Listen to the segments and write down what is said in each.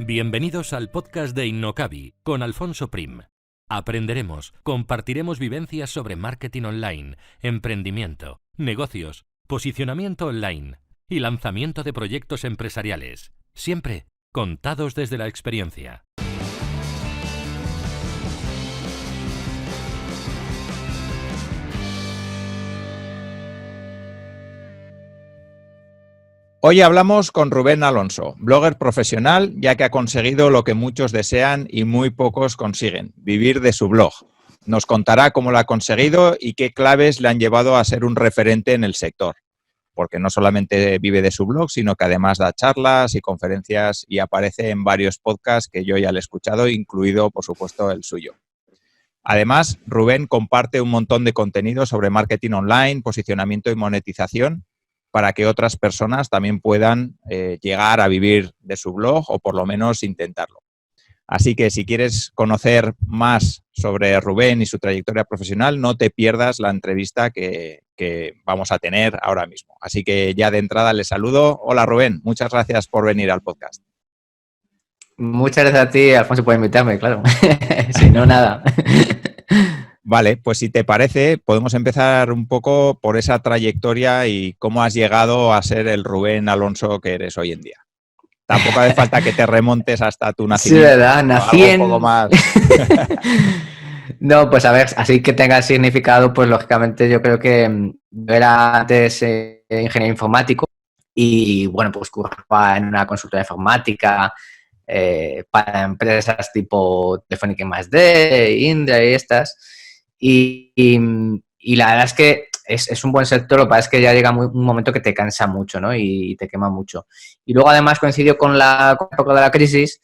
Bienvenidos al podcast de Innocabi con Alfonso Prim. Aprenderemos, compartiremos vivencias sobre marketing online, emprendimiento, negocios, posicionamiento online y lanzamiento de proyectos empresariales, siempre contados desde la experiencia. Hoy hablamos con Rubén Alonso, blogger profesional, ya que ha conseguido lo que muchos desean y muy pocos consiguen, vivir de su blog. Nos contará cómo lo ha conseguido y qué claves le han llevado a ser un referente en el sector, porque no solamente vive de su blog, sino que además da charlas y conferencias y aparece en varios podcasts que yo ya le he escuchado, incluido, por supuesto, el suyo. Además, Rubén comparte un montón de contenido sobre marketing online, posicionamiento y monetización, para que otras personas también puedan llegar a vivir de su blog o por lo menos intentarlo. Así que si quieres conocer más sobre Rubén y su trayectoria profesional, no te pierdas la entrevista que vamos a tener ahora mismo. Así que ya de entrada le saludo. Hola Rubén, muchas gracias por venir al podcast. Muchas gracias a ti, Alfonso, por invitarme, claro. Si no, nada. Vale, pues si te parece, podemos empezar un poco por esa trayectoria y cómo has llegado a ser el Rubén Alonso que eres hoy en día. Tampoco hace falta que te remontes hasta tu nacimiento. Sí, ¿verdad? Nací en... Un poco más. No, pues a ver, así que tenga significado, pues lógicamente yo creo que yo era antes ingeniero informático y bueno, pues curraba en una consultora informática para empresas tipo Telefónica I+D, Indra y estas. Y la verdad es que es un buen sector, lo que pasa es que ya llega un momento que te cansa mucho, ¿no? Y te quema mucho. Y luego además coincidió con la época de la crisis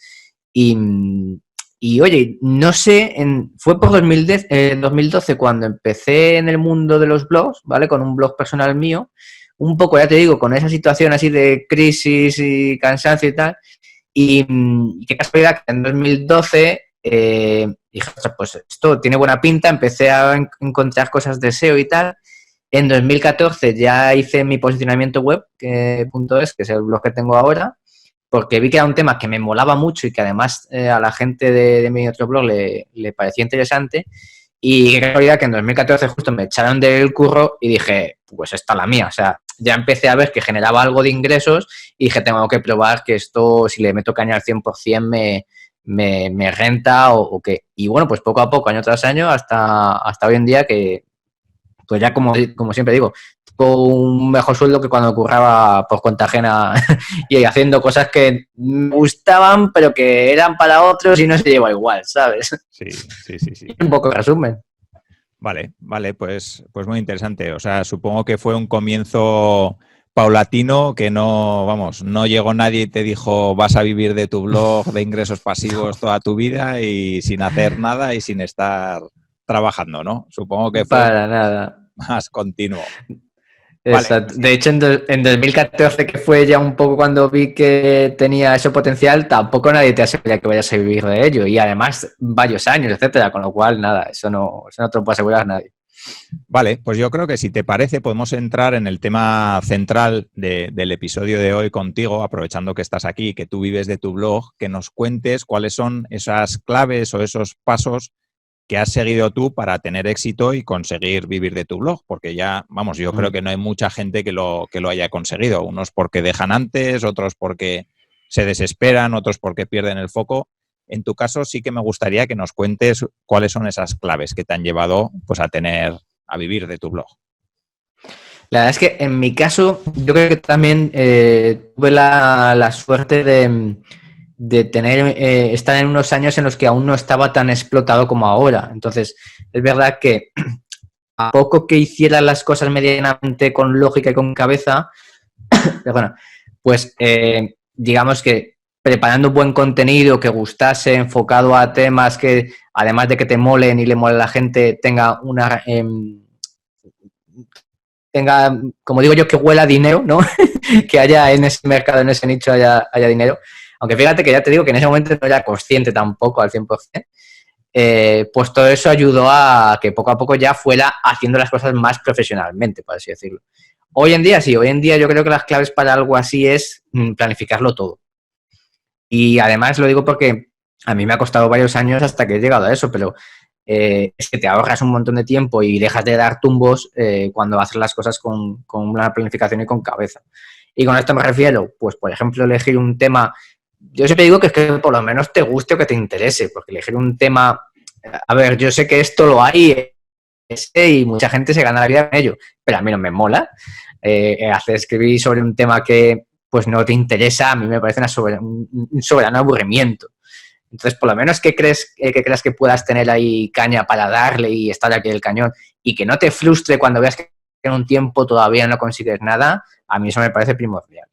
y oye, no sé, fue por 2012 cuando empecé en el mundo de los blogs, ¿vale? Con un blog personal mío, un poco, ya te digo, con esa situación así de crisis y cansancio y tal. Y qué casualidad que en 2012 dije, pues esto tiene buena pinta, empecé a encontrar cosas de SEO y tal. En 2014 ya hice mi posicionamiento web, .es, que es el blog que tengo ahora, porque vi que era un tema que me molaba mucho y que además a la gente de mi otro blog le parecía interesante. Y qué casualidad que en 2014 justo me echaron del curro y dije, pues esta es la mía. O sea, ya empecé a ver que generaba algo de ingresos y dije, tengo que probar que esto, si le meto caña al 100%, me renta o qué. Y bueno, pues poco a poco, año tras año, hasta hoy en día que, pues ya como siempre digo, tengo un mejor sueldo que cuando curraba por cuenta ajena y haciendo cosas que me gustaban, pero que eran para otros y no se lleva igual, ¿sabes? Sí. Un poco resumen. Vale, pues muy interesante. O sea, supongo que fue un comienzo paulatino que no llegó nadie y te dijo vas a vivir de tu blog de ingresos pasivos toda tu vida y sin hacer nada y sin estar trabajando, ¿no? Supongo que fue para nada más continuo. Exacto. Vale. De hecho, en 2014, que fue ya un poco cuando vi que tenía ese potencial, tampoco nadie te asegura que vayas a vivir de ello. Y además, varios años, etcétera. Con lo cual, nada, eso no te lo puede asegurar nadie. Vale, pues yo creo que si te parece podemos entrar en el tema central del episodio de hoy contigo, aprovechando que estás aquí, que tú vives de tu blog, que nos cuentes cuáles son esas claves o esos pasos que has seguido tú para tener éxito y conseguir vivir de tu blog, porque ya, yo creo que no hay mucha gente que lo haya conseguido, unos porque dejan antes, otros porque se desesperan, otros porque pierden el foco. En tu caso sí que me gustaría que nos cuentes cuáles son esas claves que te han llevado pues a vivir de tu blog. La verdad es que en mi caso yo creo que también tuve la suerte de tener estar en unos años en los que aún no estaba tan explotado como ahora. Entonces, es verdad que a poco que hiciera las cosas medianamente con lógica y con cabeza, perdona, pues digamos que preparando un buen contenido que gustase, enfocado a temas que, además de que te molen y le mole a la gente, tenga, como digo yo, que huela a dinero, ¿no? Que haya en ese mercado, en ese nicho, haya dinero. Aunque fíjate que ya te digo que en ese momento no era consciente tampoco al 100%. Pues todo eso ayudó a que poco a poco ya fuera haciendo las cosas más profesionalmente, por así decirlo. Hoy en día sí, hoy en día yo creo que las claves para algo así es planificarlo todo. y además lo digo porque a mí me ha costado varios años hasta que he llegado a eso, pero es que te ahorras un montón de tiempo y dejas de dar tumbos cuando haces las cosas con una planificación y con cabeza. Y con esto me refiero, pues por ejemplo, elegir un tema. Yo siempre digo que es que por lo menos te guste o que te interese, porque elegir un tema. A ver, yo sé que esto lo hay y mucha gente se gana la vida en ello, pero a mí no me mola. Escribir sobre un tema que pues no te interesa, a mí me parece un soberano aburrimiento. Entonces, por lo menos que creas que puedas tener ahí caña para darle y estar aquí del cañón y que no te frustre cuando veas que en un tiempo todavía no consigues nada, a mí eso me parece primordial.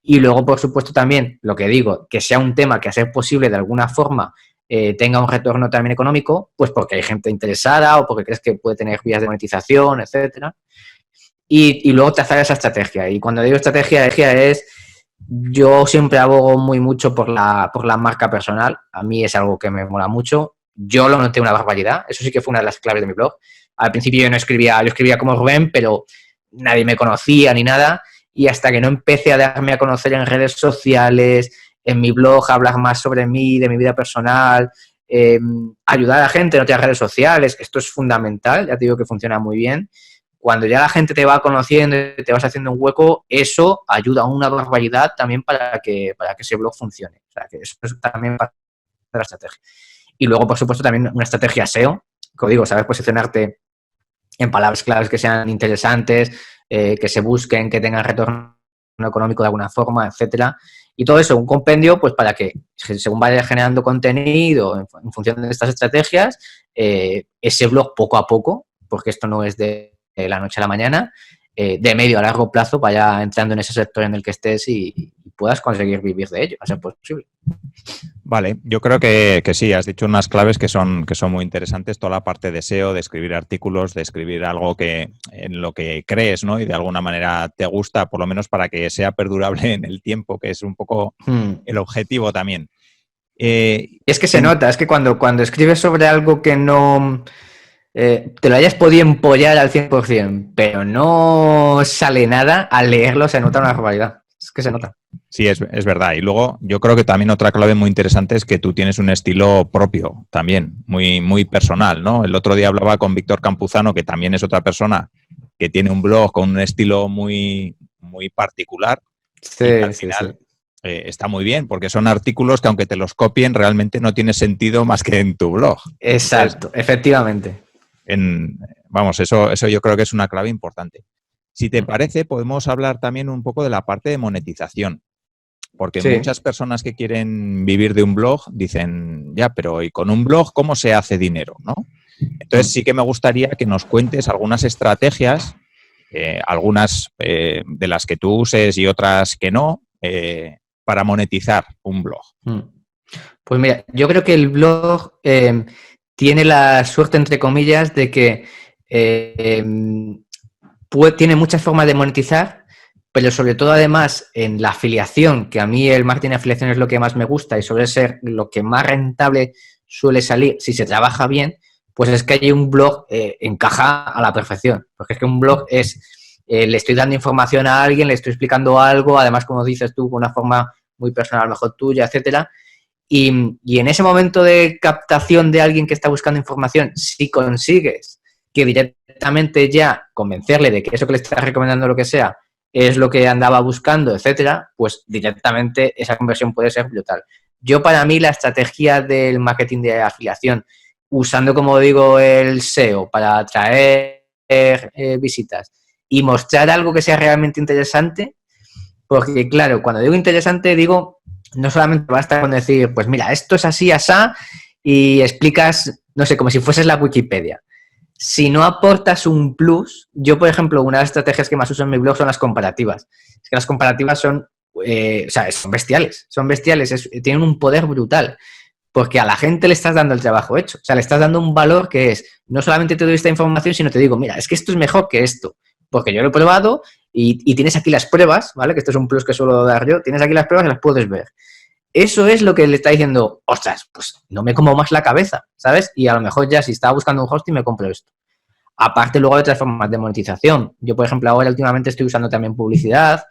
Y luego, por supuesto, también, lo que digo, que sea un tema que a ser posible de alguna forma tenga un retorno también económico, pues porque hay gente interesada o porque crees que puede tener vías de monetización, etcétera. Y luego trazar esa estrategia. Y cuando digo estrategia es, yo siempre abogo muy mucho por la marca personal. A mí es algo que me mola mucho. Yo lo noté una barbaridad. Eso sí que fue una de las claves de mi blog. Al principio yo escribía como Rubén, pero nadie me conocía ni nada. Y hasta que no empecé a darme a conocer en redes sociales, en mi blog, a hablar más sobre mí, de mi vida personal, ayudar a la gente en otras redes sociales, esto es fundamental, ya te digo que funciona muy bien. Cuando ya la gente te va conociendo y te vas haciendo un hueco, eso ayuda a una barbaridad también para que ese blog funcione. O sea, que eso es también parte de la estrategia. Y luego, por supuesto, también una estrategia SEO, como digo, saber posicionarte en palabras claves que sean interesantes, que se busquen, que tengan retorno económico de alguna forma, etcétera. Y todo eso, un compendio, pues para que según vaya generando contenido en función de estas estrategias, ese blog poco a poco, porque esto no es de la noche a la mañana, de medio a largo plazo vaya entrando en ese sector en el que estés y puedas conseguir vivir de ello, a ser posible. Vale, yo creo que sí, has dicho unas claves que son muy interesantes, toda la parte de SEO, de escribir artículos, de escribir algo que en lo que crees, ¿no? Y de alguna manera te gusta, por lo menos para que sea perdurable en el tiempo, que es un poco el objetivo también. Es que se nota, es que cuando escribes sobre algo que no te lo hayas podido empollar al 100%, pero no sale nada, al leerlo se nota una barbaridad. Es que se nota. Sí, es verdad. Y luego yo creo que también otra clave muy interesante es que tú tienes un estilo propio también, muy, muy personal, ¿no? El otro día hablaba con Víctor Campuzano, que también es otra persona que tiene un blog con un estilo muy, muy particular. Sí, y que al final está muy bien, porque son artículos que aunque te los copien, realmente no tiene sentido más que en tu blog. Exacto, entonces, efectivamente. Vamos, eso yo creo que es una clave importante. Si te parece, podemos hablar también un poco de la parte de monetización. Porque sí, muchas personas que quieren vivir de un blog dicen, ya, pero ¿y con un blog cómo se hace dinero, no? Entonces sí que me gustaría que nos cuentes algunas estrategias, algunas de las que tú uses y otras que no, para monetizar un blog. Pues mira, yo creo que el blog tiene la suerte, entre comillas, de que tiene muchas formas de monetizar, pero sobre todo además en la afiliación, que a mí el marketing de afiliación es lo que más me gusta y suele ser lo que más rentable suele salir si se trabaja bien, pues es que hay un blog encaja a la perfección, porque es que un blog es, le estoy dando información a alguien, le estoy explicando algo, además como dices tú, con una forma muy personal, a lo mejor tuya, etcétera, y en ese momento de captación de alguien que está buscando información, si consigues que directamente ya convencerle de que eso que le estás recomendando, lo que sea, es lo que andaba buscando, etcétera, pues directamente esa conversión puede ser brutal. Yo, para mí, la estrategia del marketing de afiliación, usando, como digo, el SEO para atraer visitas y mostrar algo que sea realmente interesante, porque, claro, cuando digo interesante, digo, no solamente basta con decir, pues mira, esto es así, asá, y explicas, no sé, como si fueses la Wikipedia. Si no aportas un plus, yo, por ejemplo, una de las estrategias que más uso en mi blog son las comparativas. Es que las comparativas son bestiales, tienen un poder brutal, porque a la gente le estás dando el trabajo hecho. O sea, le estás dando un valor que es, no solamente te doy esta información, sino te digo, mira, es que esto es mejor que esto, porque yo lo he probado y tienes aquí las pruebas, ¿vale? Que esto es un plus que suelo dar yo, tienes aquí las pruebas y las puedes ver. Eso es lo que le está diciendo, ostras, pues no me como más la cabeza, ¿sabes? Y a lo mejor ya si estaba buscando un hosting me compro esto. Aparte luego hay otras formas de monetización. Yo, por ejemplo, ahora últimamente estoy usando también publicidad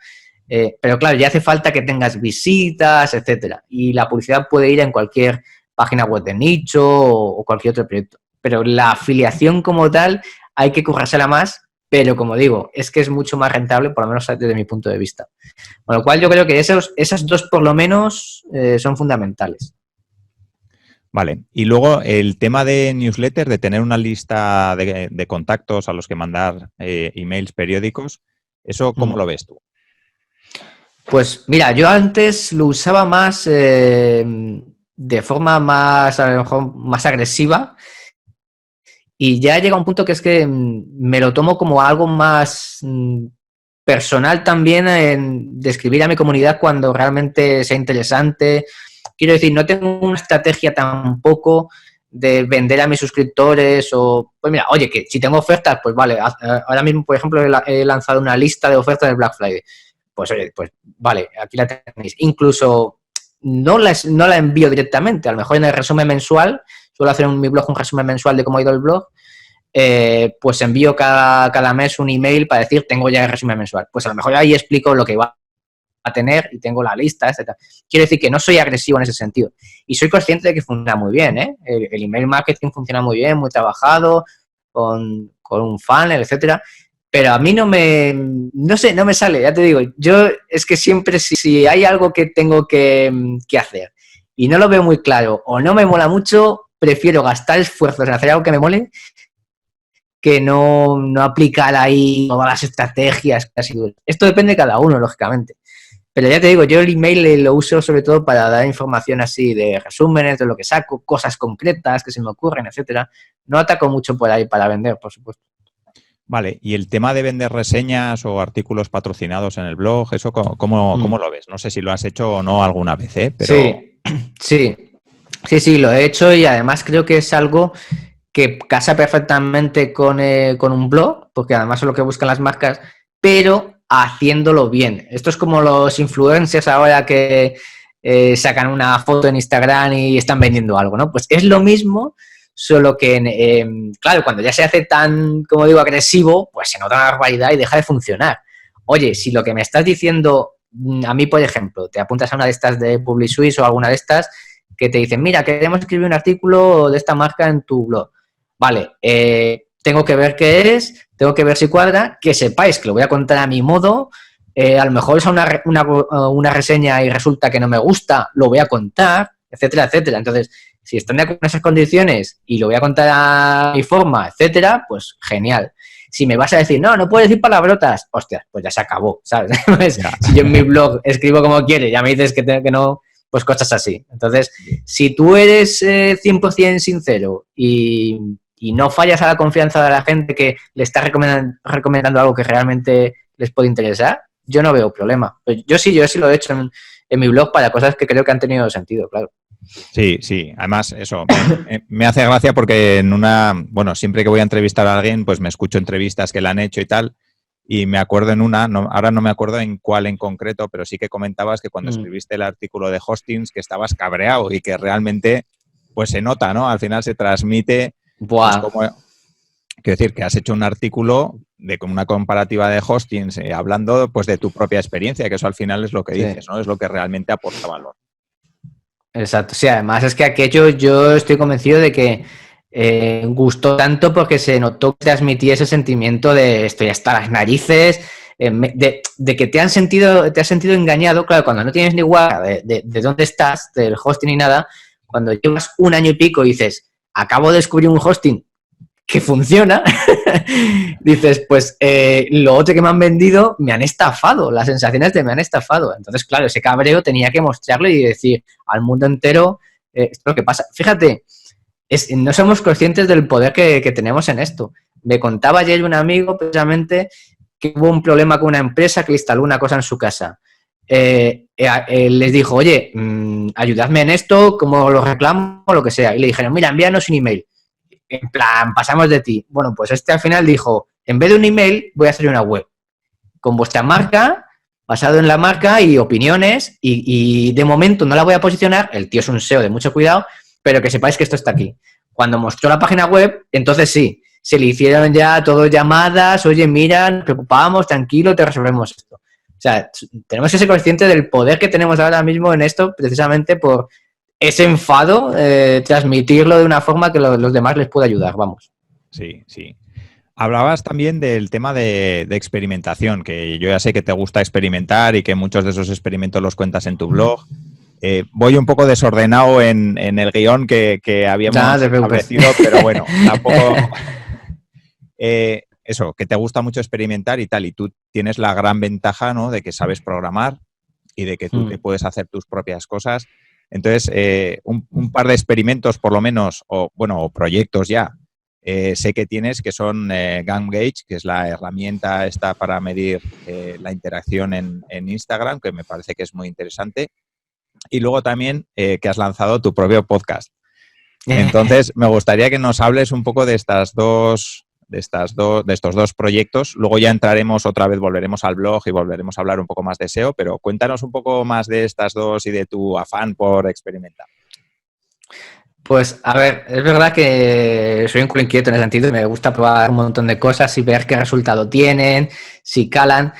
Pero claro, ya hace falta que tengas visitas, etcétera. Y la publicidad puede ir en cualquier página web de nicho o cualquier otro proyecto. Pero la afiliación como tal hay que currársela más, pero como digo, es que es mucho más rentable, por lo menos desde mi punto de vista. Con lo cual yo creo que esas dos por lo menos son fundamentales. Vale, y luego el tema de newsletter, de tener una lista de contactos a los que mandar emails periódicos, ¿eso cómo lo ves tú? Pues mira, yo antes lo usaba más de forma más, a lo mejor, más agresiva y ya llega un punto que es que me lo tomo como algo más personal también de escribir a mi comunidad cuando realmente sea interesante. Quiero decir, no tengo una estrategia tampoco de vender a mis suscriptores o, pues mira, oye, que si tengo ofertas, pues vale, ahora mismo, por ejemplo, he lanzado una lista de ofertas del Black Friday. Pues oye, pues vale, aquí la tenéis. Incluso no la envío directamente, a lo mejor en el resumen mensual, suelo hacer en mi blog un resumen mensual de cómo ha ido el blog, pues envío cada mes un email para decir, tengo ya el resumen mensual. Pues a lo mejor ahí explico lo que va a tener y tengo la lista, etc. Quiero decir que no soy agresivo en ese sentido. Y soy consciente de que funciona muy bien, ¿eh? El email marketing funciona muy bien, muy trabajado, con un funnel, etcétera. Pero a mí no me sale, ya te digo, yo es que siempre si hay algo que tengo que hacer y no lo veo muy claro o no me mola mucho, prefiero gastar esfuerzos en hacer algo que me mole que no aplicar ahí todas las estrategias. Esto depende de cada uno, lógicamente. Pero ya te digo, yo el email lo uso sobre todo para dar información así de resúmenes, de lo que saco, cosas concretas que se me ocurren, etcétera. No ataco mucho por ahí para vender, por supuesto. Vale, y el tema de vender reseñas o artículos patrocinados en el blog, ¿eso cómo lo ves? No sé si lo has hecho o no alguna vez, ¿eh? Pero... Sí, lo he hecho y además creo que es algo que casa perfectamente con un blog, porque además es lo que buscan las marcas, pero haciéndolo bien. Esto es como los influencers ahora que sacan una foto en Instagram y están vendiendo algo, ¿no? Pues es lo mismo, solo que, claro, cuando ya se hace tan, como digo, agresivo, pues se nota una barbaridad y deja de funcionar. Oye, si lo que me estás diciendo, a mí, por ejemplo, te apuntas a una de estas de PubliSuisse o alguna de estas que te dicen, mira, queremos escribir un artículo de esta marca en tu blog. Vale, tengo que ver qué es, tengo que ver si cuadra, que sepáis que lo voy a contar a mi modo. A lo mejor es una reseña y resulta que no me gusta, lo voy a contar, etcétera, etcétera. Entonces, si están de acuerdo con esas condiciones y lo voy a contar a mi forma, etcétera, pues genial. Si me vas a decir, no puedes decir palabrotas, hostia, pues ya se acabó, ¿sabes? Pues, si yo en mi blog escribo como quiere, ya me dices que no, pues cosas así. Entonces, si tú eres 100% sincero y no fallas a la confianza de la gente que le está recomendando algo que realmente les puede interesar, yo no veo problema. Pues yo sí lo he hecho en mi blog para cosas que creo que han tenido sentido, claro. Sí. Además, eso, me hace gracia porque siempre que voy a entrevistar a alguien, pues me escucho entrevistas que le han hecho y tal, y me acuerdo en una, ahora no me acuerdo en cuál en concreto, pero sí que comentabas que cuando escribiste el artículo de Hostings que estabas cabreado y que realmente, pues se nota, ¿no? Al final se transmite, pues quiero decir, que has hecho un artículo de una comparativa de Hostings hablando pues de tu propia experiencia, que eso al final es lo que dices, ¿no? Es lo que realmente aporta valor. Exacto, sí, además es que aquello yo estoy convencido de que gustó tanto porque se notó que transmitía ese sentimiento de estoy hasta las narices, de que te has sentido engañado. Claro, cuando no tienes ni idea de dónde estás, del hosting ni nada, cuando llevas un año y pico y dices, acabo de descubrir un hosting que funciona, dices, pues lo otro que me han vendido me han estafado, las sensaciones de me han estafado. Entonces, claro, ese cabreo tenía que mostrarlo y decir al mundo entero esto es lo que pasa. Fíjate, no somos conscientes del poder que tenemos en esto. Me contaba ayer un amigo precisamente que hubo un problema con una empresa que instaló una cosa en su casa. Les dijo, oye, ayudadme en esto, como lo reclamo, o lo que sea. Y le dijeron, mira, envíanos un email. En plan, pasamos de ti. Bueno, pues al final dijo, en vez de un email, voy a hacer una web con vuestra marca, basado en la marca y opiniones, y de momento no la voy a posicionar, el tío es un SEO de mucho cuidado, pero que sepáis que esto está aquí. Cuando mostró la página web, entonces sí, se le hicieron ya todo llamadas, oye, mira, nos preocupamos, tranquilo, te resolvemos esto. sea, tenemos que ser conscientes del poder que tenemos ahora mismo en esto, precisamente por ese enfado, transmitirlo de una forma que los demás les pueda ayudar, vamos. Sí, sí. Hablabas también del tema de experimentación, que yo ya sé que te gusta experimentar y que muchos de esos experimentos los cuentas en tu blog. Voy un poco desordenado en el guión que habíamos establecido, pero bueno, tampoco... eso, que te gusta mucho experimentar y tal, y tú tienes la gran ventaja, ¿no?, de que sabes programar y de que tú te puedes hacer tus propias cosas. Entonces, un par de experimentos por lo menos, o proyectos ya, sé que tienes, que son GameGauge, que es la herramienta esta para medir la interacción en Instagram, que me parece que es muy interesante. Y luego también que has lanzado tu propio podcast. Entonces, me gustaría que nos hables un poco de estos dos proyectos. Luego ya entraremos otra vez, volveremos al blog y volveremos a hablar un poco más de SEO, pero cuéntanos un poco más de estas dos y de tu afán por experimentar. Pues, a ver, es verdad que soy un culo inquieto en ese sentido y me gusta probar un montón de cosas y ver qué resultado tienen, si calan.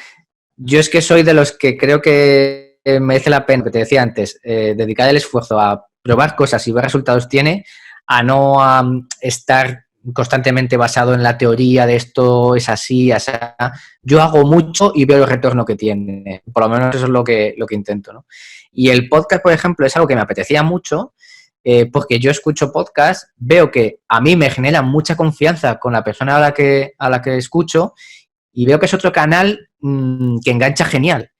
Yo es que soy de los que creo que merece la pena, que te decía antes, dedicar el esfuerzo a probar cosas y ver resultados tiene, a no estar constantemente basado en la teoría de esto es así, así. Yo hago mucho y veo el retorno que tiene. Por lo menos eso es lo que intento, ¿no? Y el podcast, por ejemplo, es algo que me apetecía mucho, porque yo escucho podcast, veo que a mí me genera mucha confianza con la persona a la que escucho y veo que es otro canal que engancha genial.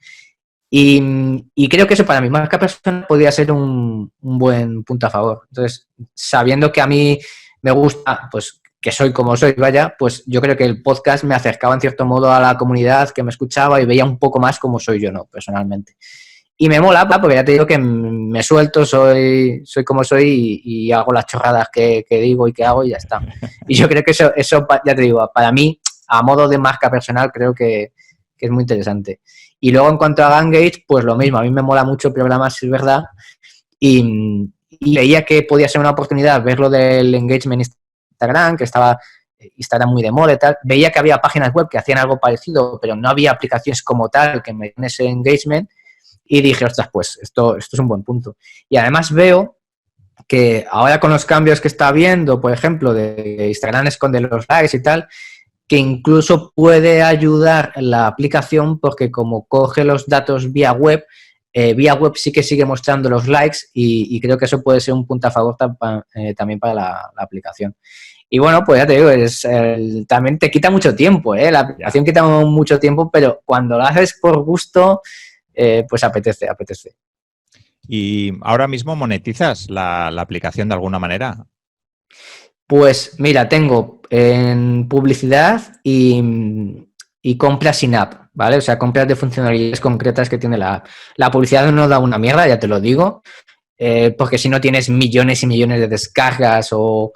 Y creo que eso para mi marca personal podría ser un buen punto a favor. Entonces, sabiendo que a mí me gusta, pues que soy como soy, vaya, pues yo creo que el podcast me acercaba en cierto modo a la comunidad que me escuchaba y veía un poco más como soy yo, ¿no? Personalmente. Y me mola, porque ya te digo que me suelto, soy como soy y hago las chorradas que digo y que hago y ya está. Y yo creo que eso, ya te digo, para mí, a modo de marca personal, creo que es muy interesante. Y luego, en cuanto a GameGauge, pues lo mismo. A mí me mola mucho el programa, si es verdad. Y veía que podía ser una oportunidad verlo del engagement Instagram, que estaba Instagram muy de moda y tal. Veía que había páginas web que hacían algo parecido, pero no había aplicaciones como tal que me den ese engagement. Y dije, ostras, pues esto es un buen punto. Y además veo que ahora con los cambios que está habiendo, por ejemplo, de Instagram esconde los likes y tal, que incluso puede ayudar la aplicación porque como coge los datos vía web sí que sigue mostrando los likes y creo que eso puede ser un punto a favor también para la aplicación. Y bueno, pues ya te digo, también te quita mucho tiempo, la aplicación quita mucho tiempo, pero cuando lo haces por gusto, pues apetece. ¿Y ahora mismo monetizas la aplicación de alguna manera? Pues mira, tengo en publicidad y compras sin app, ¿vale? O sea, compras de funcionalidades concretas que tiene la app. La publicidad no da una mierda, ya te lo digo, porque si no tienes millones y millones de descargas o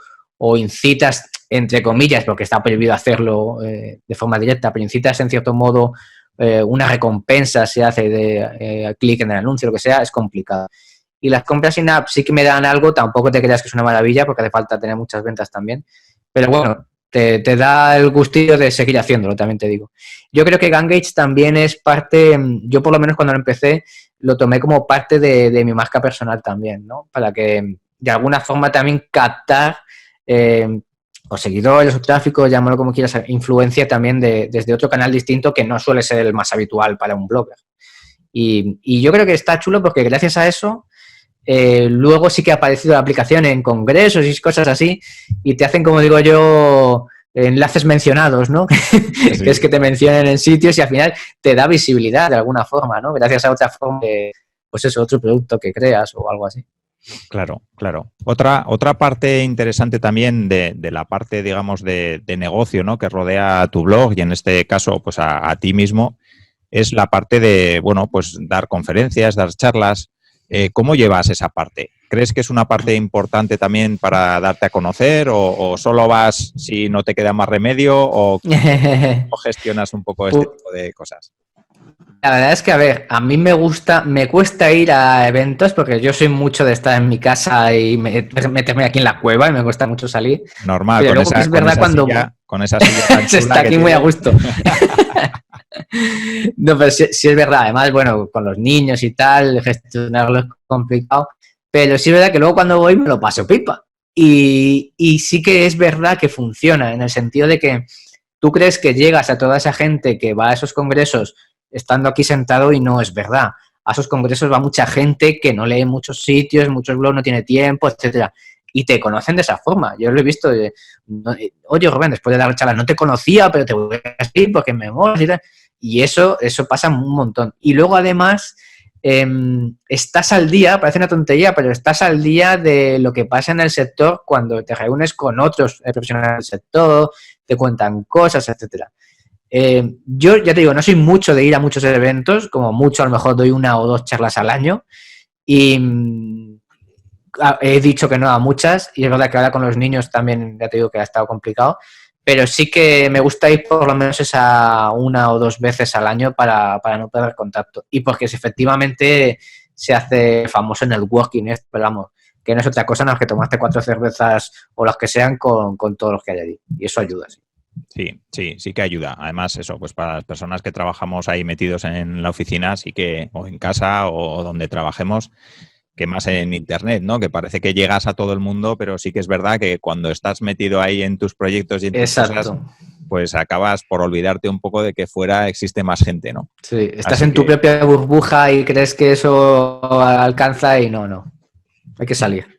incitas, entre comillas, porque está prohibido hacerlo de forma directa, pero incitas en cierto modo una recompensa se hace de clic en el anuncio, lo que sea, es complicado. Y las compras sin app sí que me dan algo, tampoco te creas que es una maravilla porque hace falta tener muchas ventas también. Pero bueno, te da el gustillo de seguir haciéndolo, también te digo. Yo creo que GameGauge también es parte, yo por lo menos cuando lo empecé, lo tomé como parte de mi marca personal también, ¿no? Para que de alguna forma también captar o seguidores o tráfico, llámalo como quieras, influencia también desde otro canal distinto que no suele ser el más habitual para un blogger. Y yo creo que está chulo porque gracias a eso luego sí que ha aparecido la aplicación en congresos y cosas así y te hacen, como digo yo, enlaces mencionados, ¿no? Sí. Que es que te mencionen en sitios y al final te da visibilidad de alguna forma, ¿no? Gracias a otra forma de, pues eso, otro producto que creas o algo así. Claro, claro. Otra parte interesante también de la parte, digamos, de negocio, ¿no?, que rodea a tu blog y en este caso, pues a ti mismo, es la parte de, bueno, pues dar conferencias, dar charlas. ¿Cómo llevas esa parte? ¿Crees que es una parte importante también para darte a conocer o solo vas si no te queda más remedio o gestionas un poco este tipo de cosas? La verdad es que, a ver, a mí me cuesta ir a eventos porque yo soy mucho de estar en mi casa y meterme aquí en la cueva y me cuesta mucho salir. Normal, pero luego es verdad cuando con esa silla tan se chula está aquí muy a gusto. No, pero sí es verdad. Además, bueno, con los niños y tal, gestionarlo es complicado. Pero sí es verdad que luego cuando voy me lo paso pipa. Y sí que es verdad que funciona, en el sentido de que tú crees que llegas a toda esa gente que va a esos congresos estando aquí sentado y no es verdad. A esos congresos va mucha gente que no lee muchos sitios, muchos blogs, no tiene tiempo, etcétera. Y te conocen de esa forma. Yo lo he visto. Oye, Rubén, después de dar charla, no te conocía, pero te voy a decir porque me mola y tal. Y eso pasa un montón. Y luego, además, estás al día, parece una tontería, pero estás al día de lo que pasa en el sector cuando te reúnes con otros profesionales del sector, te cuentan cosas, etcétera. Yo ya te digo, no soy mucho de ir a muchos eventos, como mucho a lo mejor doy 1 o 2 charlas al año y he dicho que no a muchas, y es verdad que ahora con los niños también ya te digo que ha estado complicado, pero sí que me gusta ir por lo menos esa 1 o 2 veces al año para no perder contacto, y porque efectivamente se hace famoso en el networking, pero vamos, que no es otra cosa nada más que tomaste 4 cervezas o las que sean con todos los que hay allí, y eso ayuda, sí. Sí que ayuda. Además, eso, pues para las personas que trabajamos ahí metidos en la oficina, sí que, o en casa o donde trabajemos, que más en internet, ¿no? Que parece que llegas a todo el mundo, pero sí que es verdad que cuando estás metido ahí en tus proyectos y en tus cosas, pues acabas por olvidarte un poco de que fuera existe más gente, ¿no? Sí, estás en tu propia burbuja y crees que eso alcanza y no. Hay que salir.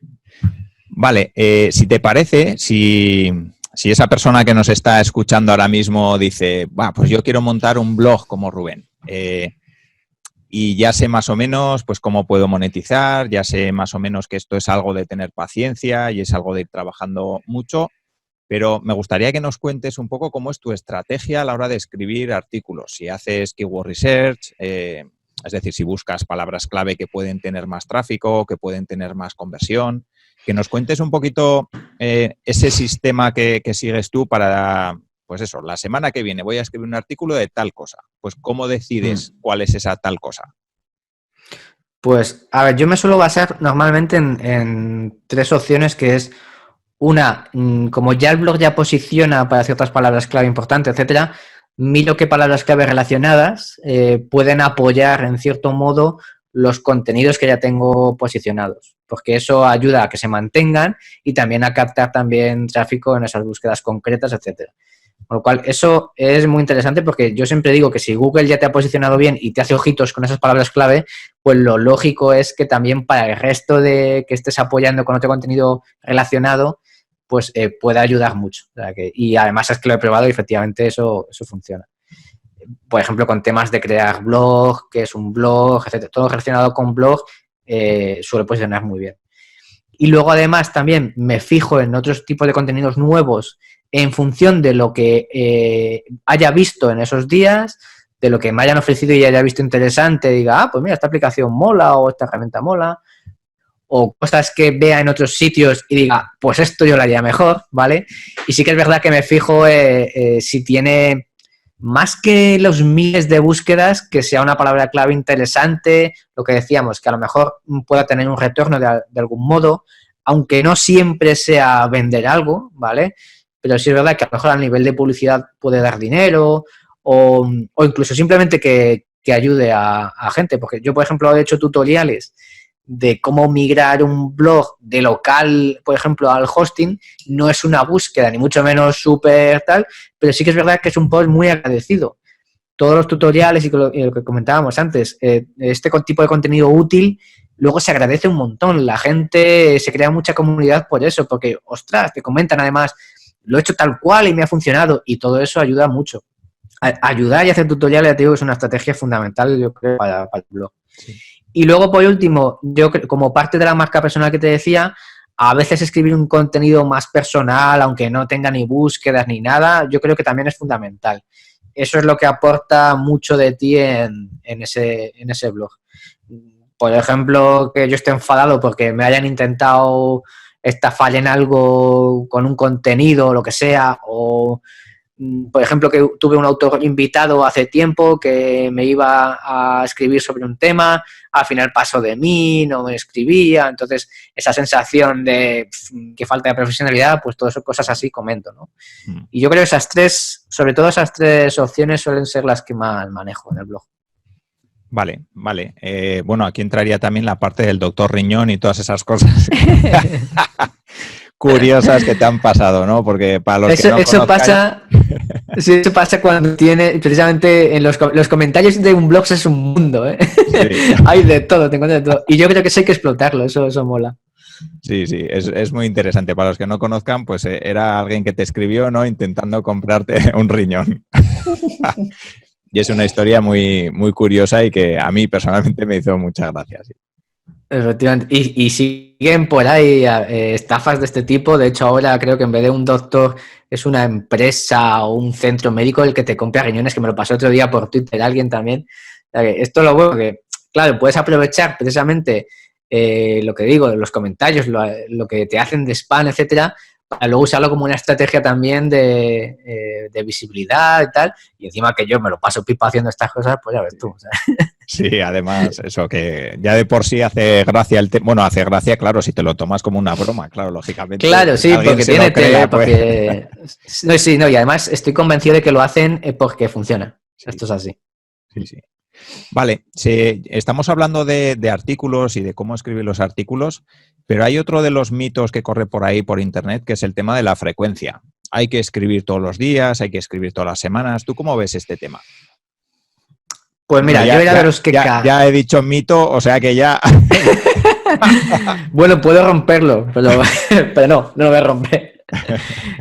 Vale, si te parece, si esa persona que nos está escuchando ahora mismo dice, pues yo quiero montar un blog como Rubén, y ya sé más o menos pues cómo puedo monetizar, ya sé más o menos que esto es algo de tener paciencia y es algo de ir trabajando mucho, pero me gustaría que nos cuentes un poco cómo es tu estrategia a la hora de escribir artículos. Si haces keyword research, es decir, si buscas palabras clave que pueden tener más tráfico, que pueden tener más conversión, que nos cuentes un poquito ese sistema que sigues tú para, pues eso, la semana que viene voy a escribir un artículo de tal cosa. Pues, ¿cómo decides cuál es esa tal cosa? Pues, a ver, yo me suelo basar normalmente en 3 opciones, que es una, como ya el blog ya posiciona para ciertas palabras clave importantes, etcétera, miro qué palabras clave relacionadas pueden apoyar en cierto modo los contenidos que ya tengo posicionados, porque eso ayuda a que se mantengan y también a captar también tráfico en esas búsquedas concretas, etcétera. Con lo cual, eso es muy interesante, porque yo siempre digo que si Google ya te ha posicionado bien y te hace ojitos con esas palabras clave, pues lo lógico es que también para el resto de que estés apoyando con otro contenido relacionado, pues puede ayudar mucho. O sea y además es que lo he probado y efectivamente eso funciona. Por ejemplo, con temas de crear blog, que es un blog, etcétera, todo relacionado con blog, suele posicionar muy bien. Y luego, además, también me fijo en otros tipos de contenidos nuevos en función de lo que haya visto en esos días, de lo que me hayan ofrecido y haya visto interesante, diga, pues mira, esta aplicación mola o esta herramienta mola, o cosas que vea en otros sitios y diga, pues esto yo lo haría mejor, ¿vale? Y sí que es verdad que me fijo si tiene, más que los miles de búsquedas, que sea una palabra clave interesante, lo que decíamos, que a lo mejor pueda tener un retorno de algún modo, aunque no siempre sea vender algo, ¿vale? Pero sí es verdad que a lo mejor a nivel de publicidad puede dar dinero o incluso simplemente que ayude a gente, porque yo, por ejemplo, he hecho tutoriales de cómo migrar un blog de local, por ejemplo, al hosting. No es una búsqueda, ni mucho menos súper tal, pero sí que es verdad que es un post muy agradecido. Todos los tutoriales y lo que comentábamos antes, este tipo de contenido útil, luego se agradece un montón. La gente se crea mucha comunidad por eso, porque, ostras, te comentan además, lo he hecho tal cual y me ha funcionado, y todo eso ayuda mucho. Ayudar y hacer tutoriales, ya te digo, es una estrategia fundamental, yo creo, para el blog. Sí. Y luego, por último, yo como parte de la marca personal que te decía, a veces escribir un contenido más personal, aunque no tenga ni búsquedas ni nada, yo creo que también es fundamental. Eso es lo que aporta mucho de ti en ese blog. Por ejemplo, que yo esté enfadado porque me hayan intentado estafar en algo con un contenido o lo que sea, o por ejemplo, que tuve un autor invitado hace tiempo que me iba a escribir sobre un tema, al final pasó de mí, no me escribía, entonces esa sensación de que falta de profesionalidad, pues todas esas cosas así comento, ¿no? Y yo creo que sobre todo esas tres opciones suelen ser las que más manejo en el blog. Vale. Bueno, aquí entraría también la parte del doctor Riñón y todas esas cosas curiosas que te han pasado, ¿no? Porque para los que no conozcan... Eso pasa cuando tiene, precisamente en los comentarios de un blog es un mundo, ¿eh? Sí. Hay de todo, te encuentras de todo. Y yo creo que eso hay que explotarlo, eso mola. Sí, es muy interesante. Para los que no conozcan, pues era alguien que te escribió, ¿no? Intentando comprarte un riñón. Y es una historia muy, muy curiosa y que a mí personalmente me hizo muchas gracias. Sí. Efectivamente. Y siguen por ahí estafas de este tipo. De hecho, ahora creo que en vez de un doctor es una empresa o un centro médico el que te compra riñones, que me lo pasó otro día por Twitter alguien también. Esto es lo bueno, que claro, puedes aprovechar precisamente lo que digo, los comentarios, lo que te hacen de spam, etcétera, para luego usarlo como una estrategia también de visibilidad y tal. Y encima que yo me lo paso pipa haciendo estas cosas, pues ya ves tú. O sea. Sí, además, eso que ya de por sí hace gracia bueno, hace gracia, claro, si te lo tomas como una broma, claro, lógicamente. Claro, sí, porque tiene tela, porque... No, y además estoy convencido de que lo hacen porque funciona. Sí. Esto es así. Sí. Vale, estamos hablando de artículos y de cómo escribir los artículos, pero hay otro de los mitos que corre por ahí por internet, que es el tema de la frecuencia. Hay que escribir todos los días, hay que escribir todas las semanas. ¿Tú cómo ves este tema? Pues mira, yo era de los que... Ya he dicho mito, o sea que ya... Bueno, puedo romperlo, pero no lo voy a romper.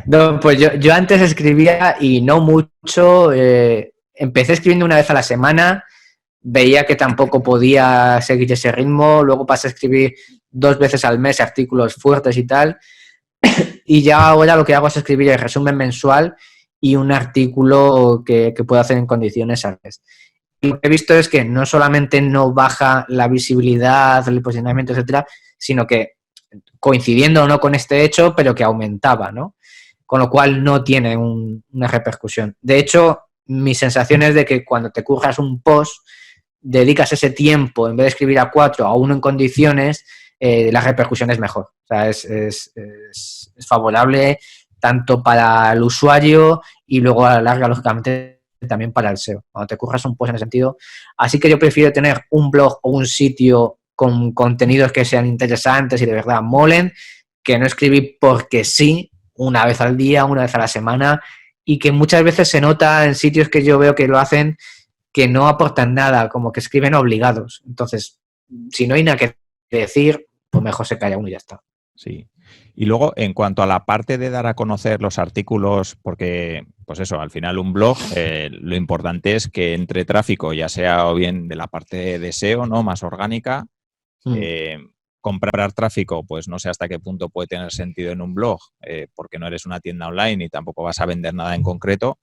No, pues yo antes escribía y no mucho. Empecé escribiendo una vez a la semana, veía que tampoco podía seguir ese ritmo, luego pasé a escribir 2 veces al mes artículos fuertes y tal, y ya ahora lo que hago es escribir el resumen mensual y un artículo que puedo hacer en condiciones al mes. Y lo que he visto es que no solamente no baja la visibilidad, el posicionamiento, etcétera, sino que coincidiendo o no con este hecho, pero que aumentaba, ¿no? Con lo cual no tiene una repercusión. De hecho, mi sensación es de que cuando te curras un post, dedicas ese tiempo, en vez de escribir a 4, a 1 en condiciones, la repercusión es mejor. O sea, es favorable tanto para el usuario y luego a la larga, lógicamente, también para el SEO. Cuando te curras un post en ese sentido. Así que yo prefiero tener un blog o un sitio con contenidos que sean interesantes y de verdad molen, que no escribir porque sí, una vez al día, una vez a la semana, y que muchas veces se nota en sitios que yo veo que lo hacen que no aportan nada, como que escriben obligados. Entonces, si no hay nada que decir, pues mejor se calla uno y ya está. Sí. Y luego, en cuanto a la parte de dar a conocer los artículos, porque, pues eso, al final un blog, lo importante es que entre tráfico, ya sea o bien de la parte de SEO, ¿no? Más orgánica, comprar tráfico, pues no sé hasta qué punto puede tener sentido en un blog, porque no eres una tienda online y tampoco vas a vender nada en concreto,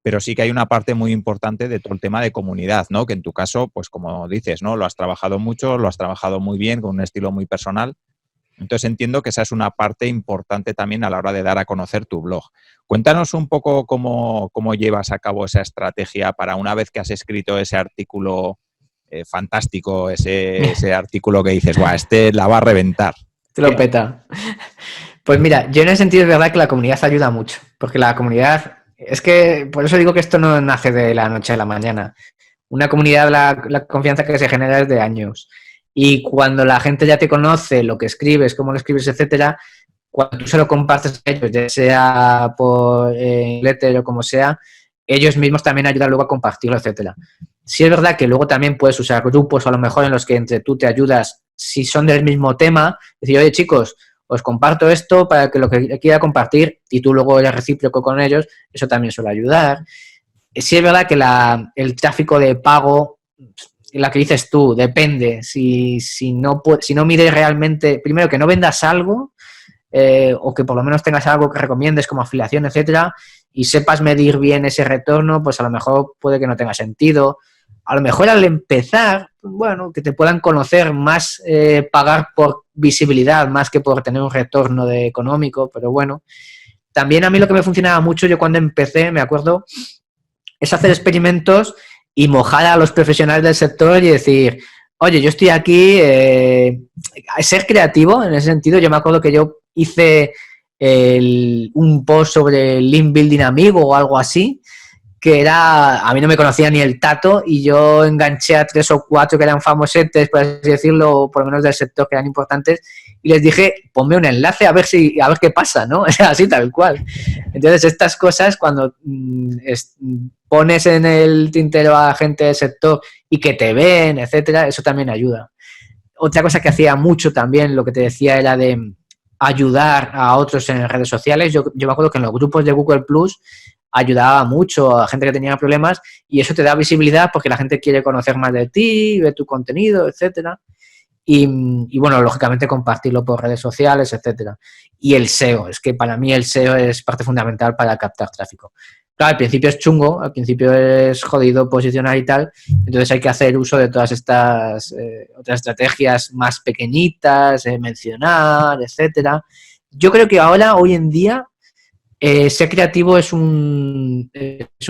pero sí que hay una parte muy importante de todo el tema de comunidad, ¿no? Que en tu caso, pues como dices, ¿no? Lo has trabajado mucho, lo has trabajado muy bien, con un estilo muy personal. Entonces entiendo que esa es una parte importante también a la hora de dar a conocer tu blog. Cuéntanos un poco cómo llevas a cabo esa estrategia para una vez que has escrito ese artículo fantástico, ese artículo que dices, guau, este la va a reventar. Te lo peta. Pues mira, yo en ese sentido es verdad que la comunidad ayuda mucho, porque la comunidad, es que por eso digo que esto no nace de la noche a la mañana. Una comunidad, la confianza que se genera es de años. Y cuando la gente ya te conoce, lo que escribes, cómo lo escribes, etcétera, cuando tú se lo compartes a ellos, ya sea por newsletter o como sea, ellos mismos también ayudan luego a compartirlo, etcétera. Sí es verdad que luego también puedes usar grupos a lo mejor en los que entre tú te ayudas, si son del mismo tema, decir, oye chicos, os comparto esto para que lo que quiera compartir y tú luego eres recíproco con ellos, eso también suele ayudar. Sí es verdad que el tráfico de pago, la que dices tú, depende. Si no mides realmente, primero que no vendas algo o que por lo menos tengas algo que recomiendes como afiliación, etcétera, y sepas medir bien ese retorno, pues a lo mejor puede que no tenga sentido. A lo mejor al empezar, bueno, que te puedan conocer más, pagar por visibilidad más que por tener un retorno económico, pero bueno. también a mí lo que me funcionaba mucho, yo cuando empecé, me acuerdo, es hacer experimentos y mojar a los profesionales del sector y decir, oye, yo estoy aquí, ser creativo en ese sentido. Yo me acuerdo que yo hice un post sobre el Link Building Amigo o algo así, que era, a mí no me conocía ni el tato y yo enganché a 3 o 4 que eran famosetes, por así decirlo, por lo menos del sector, que eran importantes, y les dije, ponme un enlace a ver qué pasa, ¿no? Así tal cual. Entonces, estas cosas, cuando pones en el tintero a gente del sector y que te ven, etcétera, eso también ayuda. Otra cosa que hacía mucho también, lo que te decía, era de ayudar a otros en redes sociales. Yo me acuerdo que en los grupos de Google Plus ayudaba mucho a gente que tenía problemas y eso te da visibilidad porque la gente quiere conocer más de ti, ver tu contenido, etcétera. Y bueno, lógicamente compartirlo por redes sociales, etcétera. Y el SEO, es que para mí el SEO es parte fundamental para captar tráfico. Claro, al principio es chungo, al principio es jodido posicionar y tal, entonces hay que hacer uso de todas estas otras estrategias más pequeñitas, mencionar, etcétera. Yo creo que ahora, hoy en día, ser creativo es un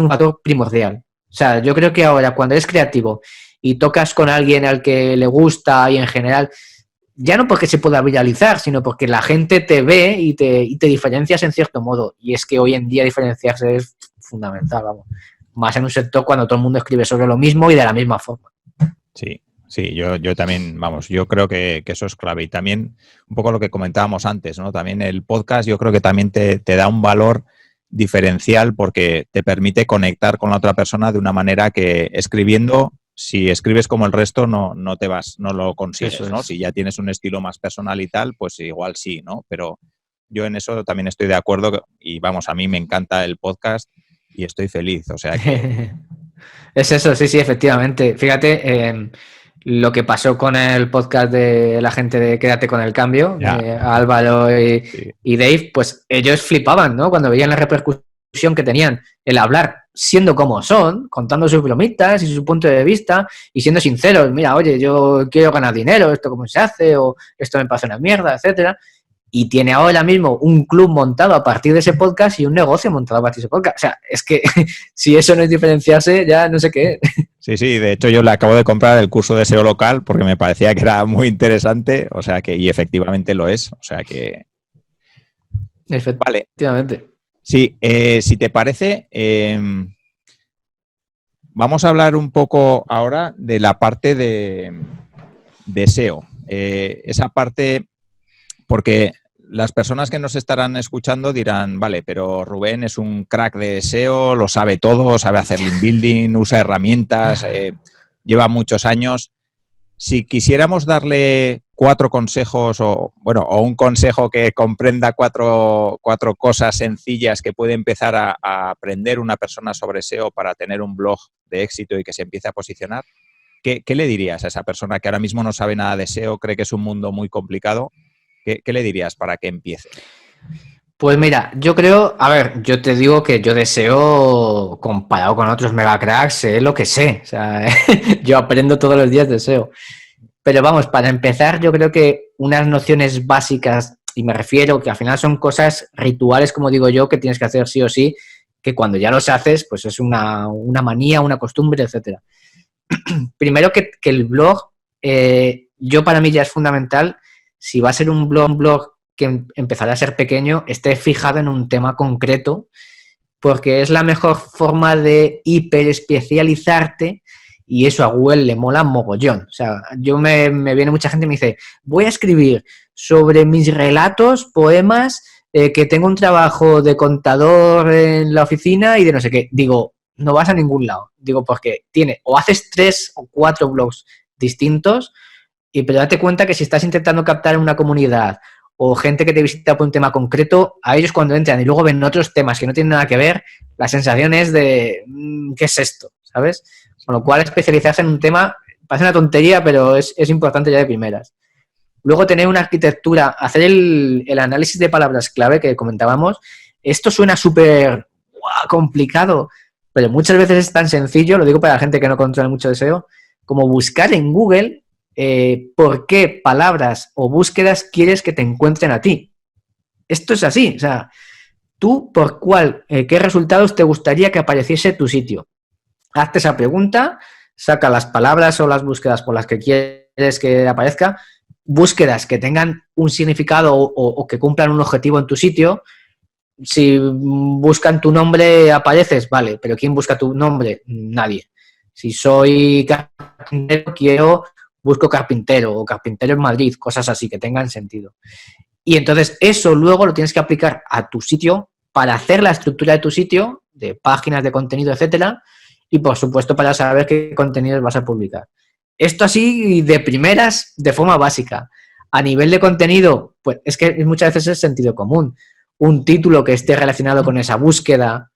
factor primordial. O sea, yo creo que ahora cuando eres creativo y tocas con alguien al que le gusta y en general, ya no porque se pueda viralizar, sino porque la gente te ve y te diferencias en cierto modo. Y es que hoy en día diferenciarse es fundamental, vamos. Más en un sector cuando todo el mundo escribe sobre lo mismo y de la misma forma. Sí, yo también, vamos, yo creo que eso es clave. Y también un poco lo que comentábamos antes, ¿no? También el podcast yo creo que también te da un valor diferencial porque te permite conectar con la otra persona de una manera que escribiendo, si escribes como el resto, no lo consigues, Eso es. ¿no? Si ya tienes un estilo más personal y tal, pues igual sí, ¿no? Pero yo en eso también estoy de acuerdo y vamos, a mí me encanta el podcast y estoy feliz, o sea que... Es eso, sí, efectivamente. Fíjate, lo que pasó con el podcast de la gente de Quédate con el Cambio, Álvaro y Dave, pues ellos flipaban, ¿no? Cuando veían la repercusión que tenían el hablar siendo como son, contando sus bromitas y su punto de vista y siendo sinceros. Mira, oye, yo quiero ganar dinero, esto cómo se hace, o esto me pasa una mierda, etcétera. Y tiene ahora mismo un club montado a partir de ese podcast y un negocio montado a partir de ese podcast. O sea, es que si eso no es diferenciarse, ya no sé qué es. Sí, de hecho yo le acabo de comprar el curso de SEO local porque me parecía que era muy interesante, o sea que, y efectivamente lo es, o sea que... Efectivamente. Vale. Sí, si te parece, vamos a hablar un poco ahora de la parte de SEO. Esa parte, porque las personas que nos estarán escuchando dirán, vale, pero Rubén es un crack de SEO, lo sabe todo, sabe hacer link building, usa herramientas, lleva muchos años. Si quisiéramos darle 4 consejos o un consejo que comprenda 4 cosas sencillas que puede empezar a aprender una persona sobre SEO para tener un blog de éxito y que se empiece a posicionar, ¿qué le dirías a esa persona que ahora mismo no sabe nada de SEO, cree que es un mundo muy complicado? ¿Qué le dirías para que empiece? Pues mira, yo creo, a ver, yo te digo que yo de SEO, comparado con otros mega cracks, sé lo que sé. O sea, yo aprendo todos los días de SEO. Pero vamos, para empezar, yo creo que unas nociones básicas, y me refiero que al final son cosas rituales, como digo yo, que tienes que hacer sí o sí, que cuando ya los haces, pues es una manía, una costumbre, etcétera. Primero que el blog, yo para mí ya es fundamental, si va a ser un blog que empezará a ser pequeño, esté fijado en un tema concreto, porque es la mejor forma de hiperespecializarte y eso a Google le mola mogollón. O sea, me viene mucha gente y me dice, voy a escribir sobre mis relatos, poemas, que tengo un trabajo de contador en la oficina y de no sé qué. Digo, no vas a ningún lado. Digo, porque o haces 3 o 4 blogs distintos, pero date cuenta que si estás intentando captar una comunidad o gente que te visita por un tema concreto, a ellos cuando entran y luego ven otros temas que no tienen nada que ver, la sensación es de, ¿qué es esto? ¿Sabes? Con lo cual, especializarse en un tema parece una tontería, pero es importante ya de primeras. Luego, tener una arquitectura, hacer el análisis de palabras clave que comentábamos. Esto suena súper complicado, pero muchas veces es tan sencillo, lo digo para la gente que no controla mucho de SEO, como buscar en Google por qué palabras o búsquedas quieres que te encuentren a ti. Esto es así, o sea, tú por qué resultados te gustaría que apareciese tu sitio. Hazte esa pregunta, saca las palabras o las búsquedas por las que quieres que aparezca, búsquedas que tengan un significado o que cumplan un objetivo en tu sitio. Si buscan tu nombre, apareces, vale, pero ¿quién busca tu nombre? Nadie. Si soy carpintero, busco carpintero o carpintero en Madrid, cosas así que tengan sentido. Y entonces eso luego lo tienes que aplicar a tu sitio para hacer la estructura de tu sitio, de páginas, de contenido, etcétera, y por supuesto para saber qué contenidos vas a publicar. Esto así de primeras, de forma básica. A nivel de contenido, pues es que muchas veces es sentido común. Un título que esté relacionado con esa búsqueda,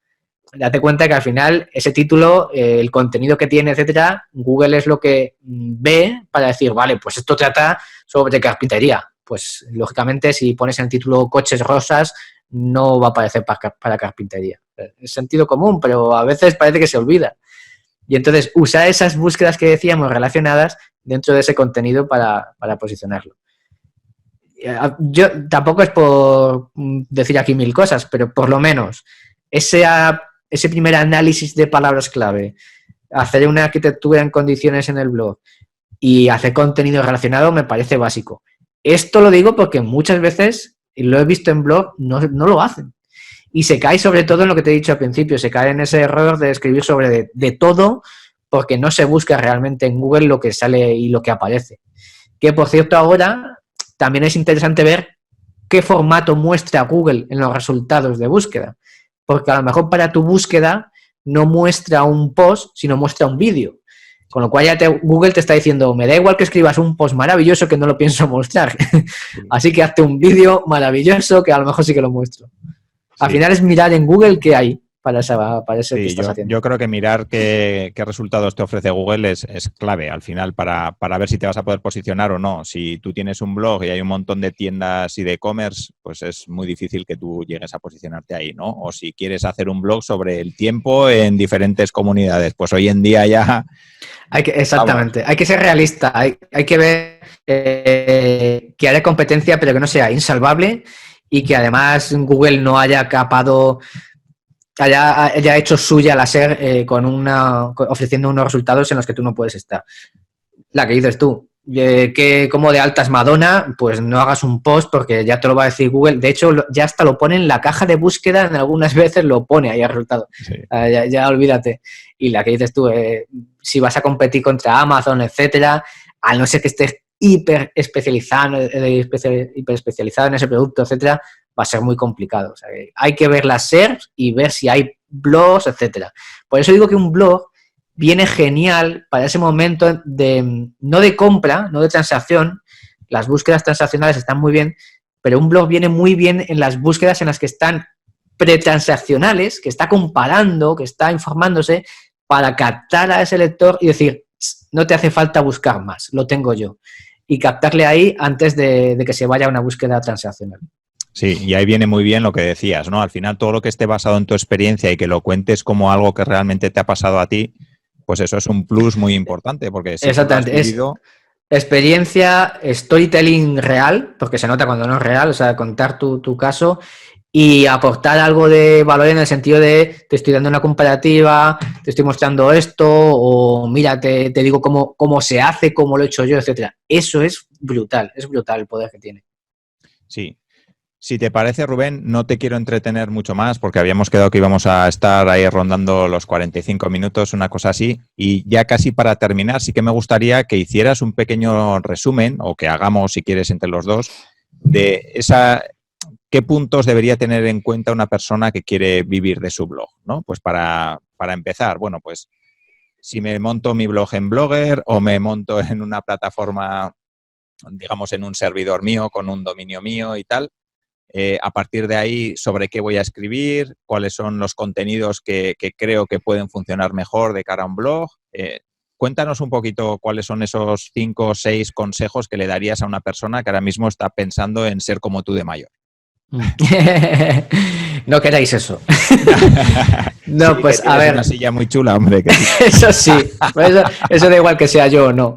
date cuenta que al final ese título, el contenido que tiene, etcétera, Google es lo que ve para decir, vale, pues esto trata sobre carpintería. Pues lógicamente si pones en el título coches rosas, no va a aparecer para carpintería. Es sentido común, pero a veces parece que se olvida. Y entonces usar esas búsquedas que decíamos relacionadas dentro de ese contenido para posicionarlo. Yo tampoco es por decir aquí mil cosas, pero por lo menos ese primer análisis de palabras clave, hacer una arquitectura en condiciones en el blog y hacer contenido relacionado me parece básico. Esto lo digo porque muchas veces, y lo he visto en blog, no lo hacen. Y se cae sobre todo en lo que te he dicho al principio, se cae en ese error de escribir sobre de todo porque no se busca realmente en Google lo que sale y lo que aparece. Que por cierto ahora también es interesante ver qué formato muestra Google en los resultados de búsqueda. Porque a lo mejor para tu búsqueda no muestra un post, sino muestra un vídeo. Con lo cual ya Google te está diciendo, me da igual que escribas un post maravilloso que no lo pienso mostrar. Así que hazte un vídeo maravilloso que a lo mejor sí que lo muestro. Al final es mirar en Google qué hay para eso que estás haciendo. Yo creo que mirar qué resultados te ofrece Google es clave al final para ver si te vas a poder posicionar o no. Si tú tienes un blog y hay un montón de tiendas y de e-commerce, pues es muy difícil que tú llegues a posicionarte ahí, ¿no? O si quieres hacer un blog sobre el tiempo en diferentes comunidades, pues hoy en día ya... Exactamente, hay que ser realista, hay que ver que haya competencia pero que no sea insalvable y que además Google no haya haya hecho suya la SER ofreciendo unos resultados en los que tú no puedes estar. La que dices tú, que como de alta es Madonna, pues no hagas un post porque ya te lo va a decir Google. De hecho, ya hasta lo pone en la caja de búsqueda, en algunas veces lo pone ahí el resultado. Sí. Ya olvídate. Y la que dices tú, si vas a competir contra Amazon, etcétera, a no ser que estés hiper especializado en ese producto, etcétera, va a ser muy complicado. O sea, hay que ver las SERPs y ver si hay blogs, etcétera. Por eso digo que un blog viene genial para ese momento no de compra, no de transacción. Las búsquedas transaccionales están muy bien, pero un blog viene muy bien en las búsquedas en las que están pretransaccionales, que está comparando, que está informándose para captar a ese lector y decir, no te hace falta buscar más, lo tengo yo. Y captarle ahí antes de que se vaya a una búsqueda transaccional. Sí, y ahí viene muy bien lo que decías, ¿no? Al final todo lo que esté basado en tu experiencia y que lo cuentes como algo que realmente te ha pasado a ti, pues eso es un plus muy importante, porque si exactamente, lo has vivido... es experiencia, storytelling real, porque se nota cuando no es real, o sea, contar tu caso y aportar algo de valor en el sentido de te estoy dando una comparativa, te estoy mostrando esto, o mira, te digo cómo se hace, cómo lo he hecho yo, etcétera. Eso es brutal el poder que tiene. Sí. Si te parece, Rubén, no te quiero entretener mucho más porque habíamos quedado que íbamos a estar ahí rondando los 45 minutos, una cosa así. Y ya casi para terminar, sí que me gustaría que hicieras un pequeño resumen, o que hagamos, si quieres, entre los dos, de qué puntos debería tener en cuenta una persona que quiere vivir de su blog, ¿no? Pues para empezar, bueno, pues si me monto mi blog en Blogger o me monto en una plataforma, digamos, en un servidor mío, con un dominio mío y tal, a partir de ahí, sobre qué voy a escribir, cuáles son los contenidos que creo que pueden funcionar mejor de cara a un blog. Cuéntanos un poquito cuáles son esos 5 o 6 consejos que le darías a una persona que ahora mismo está pensando en ser como tú de mayor. No queráis eso. No, sí, pues a ver. Una silla muy chula, hombre. Eso sí, eso da igual que sea yo o no.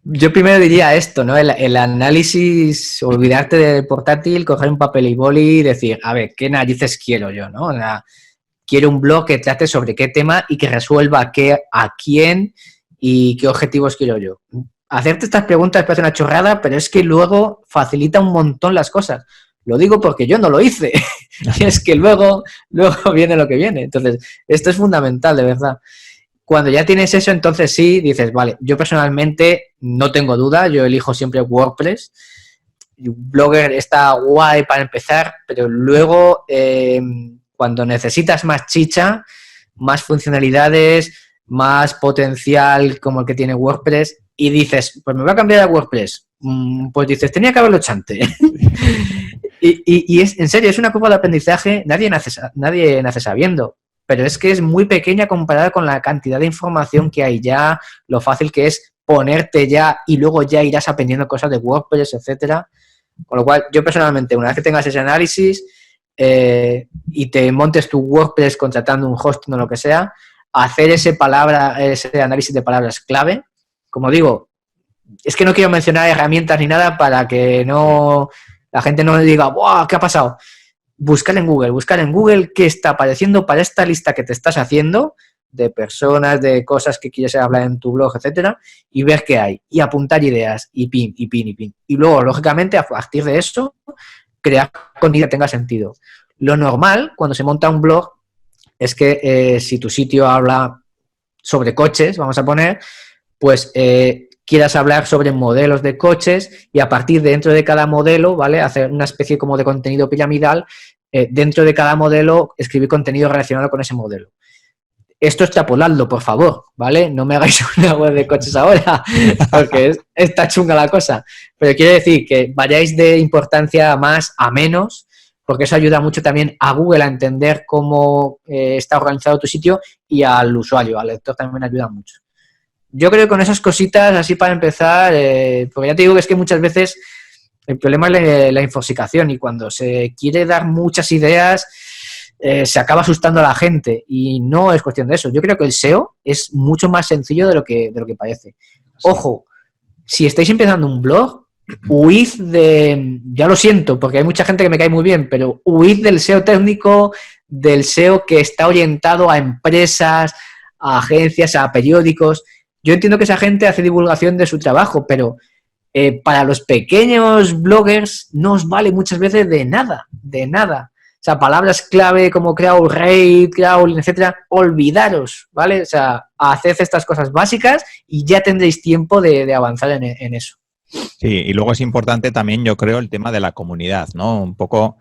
Yo primero diría esto, ¿no? El análisis, olvidarte del portátil, coger un papel y boli y decir, a ver, ¿qué narices quiero yo, no? Quiero un blog que trate sobre qué tema y que resuelva qué, a quién y qué objetivos quiero yo. Hacerte estas preguntas parece una chorrada, pero es que luego facilita un montón las cosas. Lo digo porque yo no lo hice. Y es que luego viene lo que viene. Entonces, esto es fundamental, de verdad. Cuando ya tienes eso, entonces sí, dices, vale, yo personalmente no tengo duda, yo elijo siempre WordPress. Blogger está guay para empezar, pero luego cuando necesitas más chicha, más funcionalidades, más potencial como el que tiene WordPress y dices, pues me voy a cambiar a WordPress, pues dices, tenía que haberlo hecho antes. y es, en serio, es una curva de aprendizaje, nadie nace sabiendo. Pero es que es muy pequeña comparada con la cantidad de información que hay ya, lo fácil que es ponerte ya y luego ya irás aprendiendo cosas de WordPress, etcétera. Con lo cual, yo personalmente, una vez que tengas ese análisis y te montes tu WordPress contratando un hosting o lo que sea, hacer ese análisis de palabras clave. Como digo, es que no quiero mencionar herramientas ni nada para que la gente no diga, ¡buah! ¿Qué ha pasado? Buscar en Google qué está apareciendo para esta lista que te estás haciendo de personas, de cosas que quieres hablar en tu blog, etcétera, y ver qué hay, y apuntar ideas, y pin. Y luego, lógicamente, a partir de eso, crear contenido que tenga sentido. Lo normal, cuando se monta un blog, es que si tu sitio habla sobre coches, vamos a poner, pues quieras hablar sobre modelos de coches y a partir de dentro de cada modelo, ¿vale? Hacer una especie como de contenido piramidal, dentro de cada modelo escribir contenido relacionado con ese modelo. Esto extrapoladlo, por favor, ¿vale? No me hagáis una web de coches ahora, porque está chunga la cosa. Pero quiero decir que vayáis de importancia más a menos, porque eso ayuda mucho también a Google a entender cómo está organizado tu sitio y al usuario, al lector también ayuda mucho. Yo creo que con esas cositas, así para empezar, porque ya te digo que es que muchas veces el problema es la infosicación y cuando se quiere dar muchas ideas se acaba asustando a la gente y no es cuestión de eso. Yo creo que el SEO es mucho más sencillo de lo que parece. Ojo, si estáis empezando un blog, huid ya lo siento, porque hay mucha gente que me cae muy bien, pero huid del SEO técnico, del SEO que está orientado a empresas, a agencias, a periódicos. Yo entiendo que esa gente hace divulgación de su trabajo, pero para los pequeños bloggers no os vale muchas veces de nada. O sea, palabras clave como crawl rate, crawling, etcétera, olvidaros, ¿vale? O sea, haced estas cosas básicas y ya tendréis tiempo de avanzar en eso. Sí, y luego es importante también, yo creo, el tema de la comunidad, ¿no? Un poco,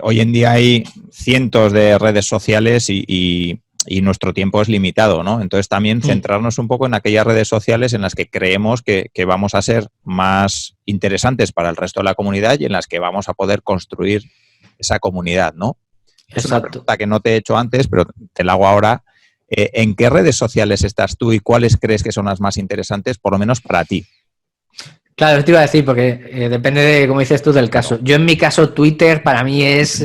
hoy en día hay cientos de redes sociales y nuestro tiempo es limitado, ¿no? Entonces también centrarnos un poco en aquellas redes sociales en las que creemos que vamos a ser más interesantes para el resto de la comunidad y en las que vamos a poder construir esa comunidad, ¿no? Es una pregunta que no te he hecho antes, pero te la hago ahora. ¿En qué redes sociales estás tú y cuáles crees que son las más interesantes, por lo menos para ti? Claro, te iba a decir, porque depende de, como dices tú, del caso. Yo en mi caso, Twitter para mí es...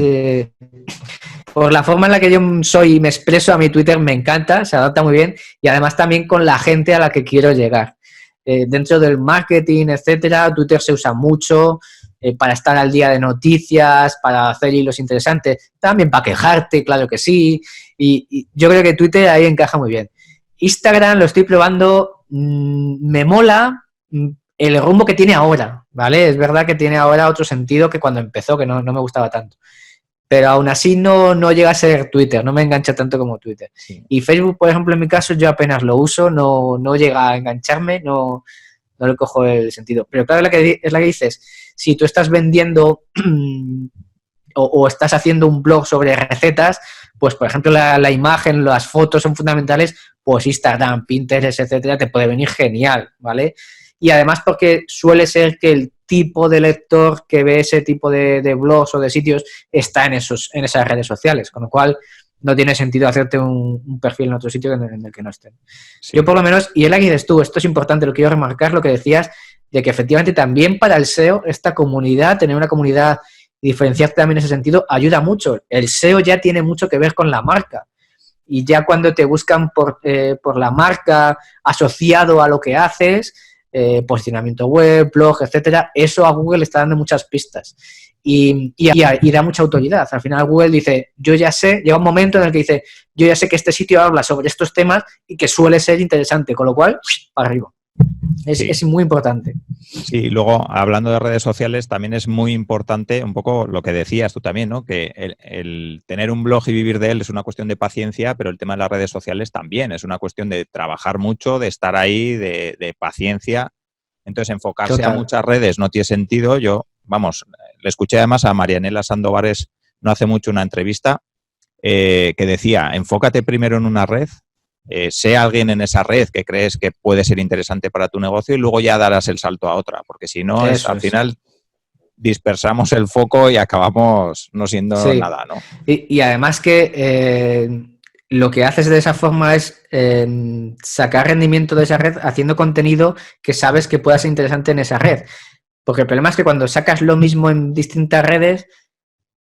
por la forma en la que yo soy y me expreso, a mi Twitter me encanta, se adapta muy bien y además también con la gente a la que quiero llegar. Dentro del marketing, etcétera, Twitter se usa mucho para estar al día de noticias, para hacer hilos interesantes, también para quejarte, claro que sí, y yo creo que Twitter ahí encaja muy bien. Instagram lo estoy probando, me mola el rumbo que tiene ahora, ¿vale? Es verdad que tiene ahora otro sentido que cuando empezó, que no me gustaba tanto. Pero aún así no llega a ser Twitter, no me engancha tanto como Twitter. Sí. Y Facebook, por ejemplo, en mi caso, yo apenas lo uso, no llega a engancharme, no le cojo el sentido. Pero claro, es la que dices, si tú estás vendiendo o estás haciendo un blog sobre recetas, pues por ejemplo la imagen, las fotos son fundamentales, pues Instagram, Pinterest, etcétera, te puede venir genial, ¿vale? Y además porque suele ser que el tipo de lector que ve ese tipo de blogs o de sitios está en esas redes sociales, con lo cual no tiene sentido hacerte un perfil en otro sitio en el que no estén. Sí. Yo por lo menos, y es la que dices tú, esto es importante, lo quiero remarcar, lo que decías, de que efectivamente también para el SEO, esta comunidad, tener una comunidad y diferenciarte también en ese sentido, ayuda mucho. El SEO ya tiene mucho que ver con la marca. Y ya cuando te buscan por la marca asociado a lo que haces, posicionamiento web, blog, etcétera, eso a Google le está dando muchas pistas y da mucha autoridad. Al final Google dice, yo ya sé, llega un momento en el que dice, yo ya sé que este sitio habla sobre estos temas y que suele ser interesante, con lo cual, para arriba. Es muy importante. Sí, luego, hablando de redes sociales, también es muy importante un poco lo que decías tú también, ¿no? Que el tener un blog y vivir de él es una cuestión de paciencia, pero el tema de las redes sociales también es una cuestión de trabajar mucho, de estar ahí, de paciencia. Entonces, enfocarse a muchas redes no tiene sentido. Le escuché además a Marianela Sandovares no hace mucho una entrevista que decía, enfócate primero en una red, sé alguien en esa red que crees que puede ser interesante para tu negocio y luego ya darás el salto a otra, porque si no, al final dispersamos el foco y acabamos no siendo nada, ¿no? Y además que lo que haces de esa forma es sacar rendimiento de esa red haciendo contenido que sabes que pueda ser interesante en esa red. Porque el problema es que cuando sacas lo mismo en distintas redes,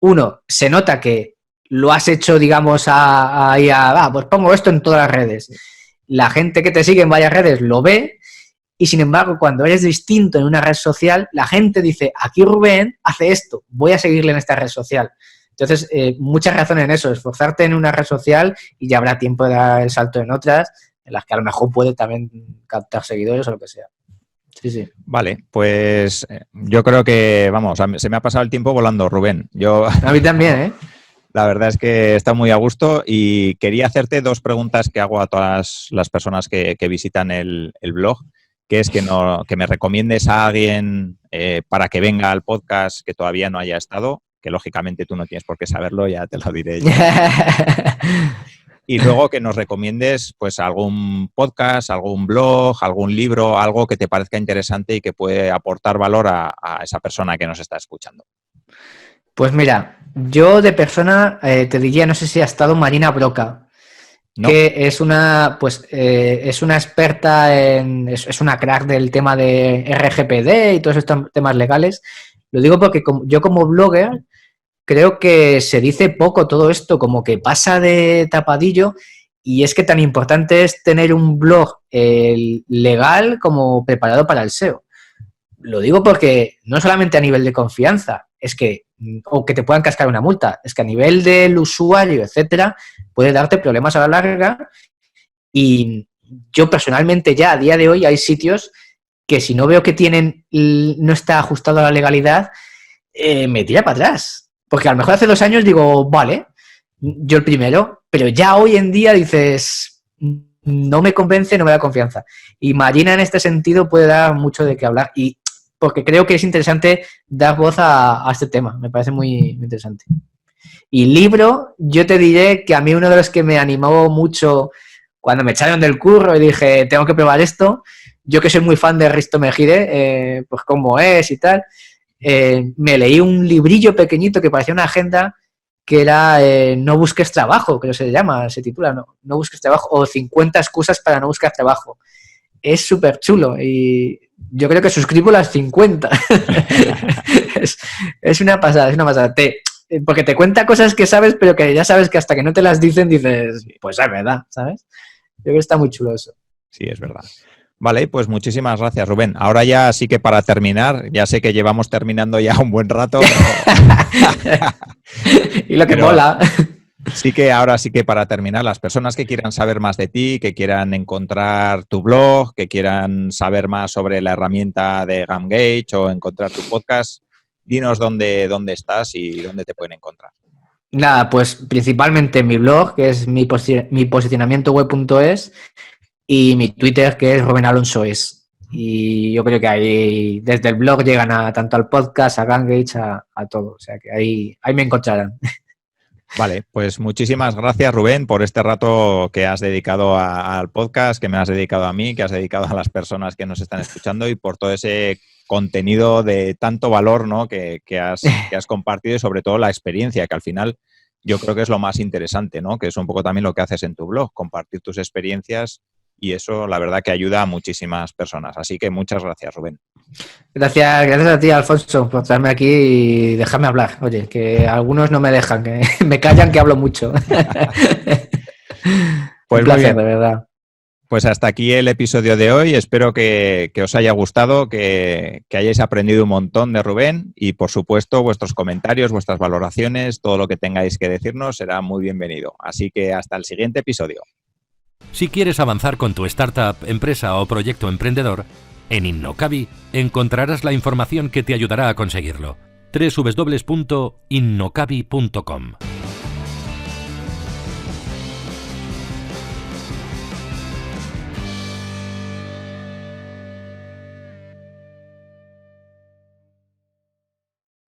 uno, se nota que lo has hecho, digamos, pues pongo esto en todas las redes. La gente que te sigue en varias redes lo ve y, sin embargo, cuando eres distinto en una red social, la gente dice, aquí Rubén hace esto, voy a seguirle en esta red social. Entonces, muchas razones en eso, esforzarte en una red social y ya habrá tiempo de dar el salto en otras, en las que a lo mejor puede también captar seguidores o lo que sea. Sí. Vale, pues yo creo que, se me ha pasado el tiempo volando, Rubén. A mí también, ¿eh? La verdad es que está muy a gusto y quería hacerte dos preguntas que hago a todas las personas que visitan el blog, que es que me recomiendes a alguien para que venga al podcast que todavía no haya estado, que lógicamente tú no tienes por qué saberlo, ya te lo diré yo. Y luego que nos recomiendes pues algún podcast, algún blog, algún libro, algo que te parezca interesante y que puede aportar valor a esa persona que nos está escuchando. Pues mira, yo de persona te diría, no sé si ha estado Marina Broca, ¿no? Que es una experta es una crack del tema de RGPD y todos estos temas legales. Lo digo porque yo como blogger creo que se dice poco todo esto, como que pasa de tapadillo, y es que tan importante es tener un blog legal como preparado para el SEO. Lo digo porque no solamente a nivel de confianza, o que te puedan cascar una multa, es que a nivel del usuario, etcétera, puede darte problemas a la larga. Y yo personalmente ya a día de hoy hay sitios que si no veo que no está ajustado a la legalidad, me tira para atrás. Porque a lo mejor hace 2 años digo, vale, yo el primero, pero ya hoy en día dices, no me convence, no me da confianza. Y Marina en este sentido puede dar mucho de qué hablar, y porque creo que es interesante dar voz a este tema, me parece muy interesante. Y libro, yo te diré que a mí uno de los que me animó mucho cuando me echaron del curro y dije, tengo que probar esto, yo que soy muy fan de Risto Mejide, pues cómo es y tal, me leí un librillo pequeñito que parecía una agenda que era No busques trabajo, creo que se titula, no busques trabajo, o 50 excusas para no buscar trabajo. Es súper chulo y yo creo que suscribo las 50. es una pasada, porque te cuenta cosas que sabes, pero que ya sabes que hasta que no te las dicen dices, pues es verdad, ¿sabes? Yo creo que está muy chulo eso. Sí, es verdad. Vale, pues muchísimas gracias, Rubén. Ahora ya sí que para terminar, ya sé que llevamos terminando ya un buen rato. Y lo que mola. Sí que ahora sí que para terminar, las personas que quieran saber más de ti, que quieran encontrar tu blog, que quieran saber más sobre la herramienta de GamGage o encontrar tu podcast, dinos dónde estás y dónde te pueden encontrar. Nada, pues principalmente mi blog, que es mi posicionamientoweb.es, y mi Twitter, que es Rubén Alonso es. Y yo creo que ahí, desde el blog, llegan tanto al podcast, a GamGage, a todo. O sea que ahí me encontrarán. Vale, pues muchísimas gracias, Rubén, por este rato que has dedicado al podcast, que me has dedicado a mí, que has dedicado a las personas que nos están escuchando y por todo ese contenido de tanto valor, ¿no? que has compartido y sobre todo la experiencia, que al final yo creo que es lo más interesante, ¿no? Que es un poco también lo que haces en tu blog, compartir tus experiencias. Y eso, la verdad, que ayuda a muchísimas personas. Así que muchas gracias, Rubén. Gracias a ti, Alfonso, por traerme aquí y dejarme hablar. Oye, que algunos no me dejan, que me callan que hablo mucho. Pues un placer, de verdad. Pues hasta aquí el episodio de hoy. Espero que os haya gustado, que hayáis aprendido un montón de Rubén y, por supuesto, vuestros comentarios, vuestras valoraciones, todo lo que tengáis que decirnos será muy bienvenido. Así que hasta el siguiente episodio. Si quieres avanzar con tu startup, empresa o proyecto emprendedor, en Innocabi encontrarás la información que te ayudará a conseguirlo. www.innocabi.com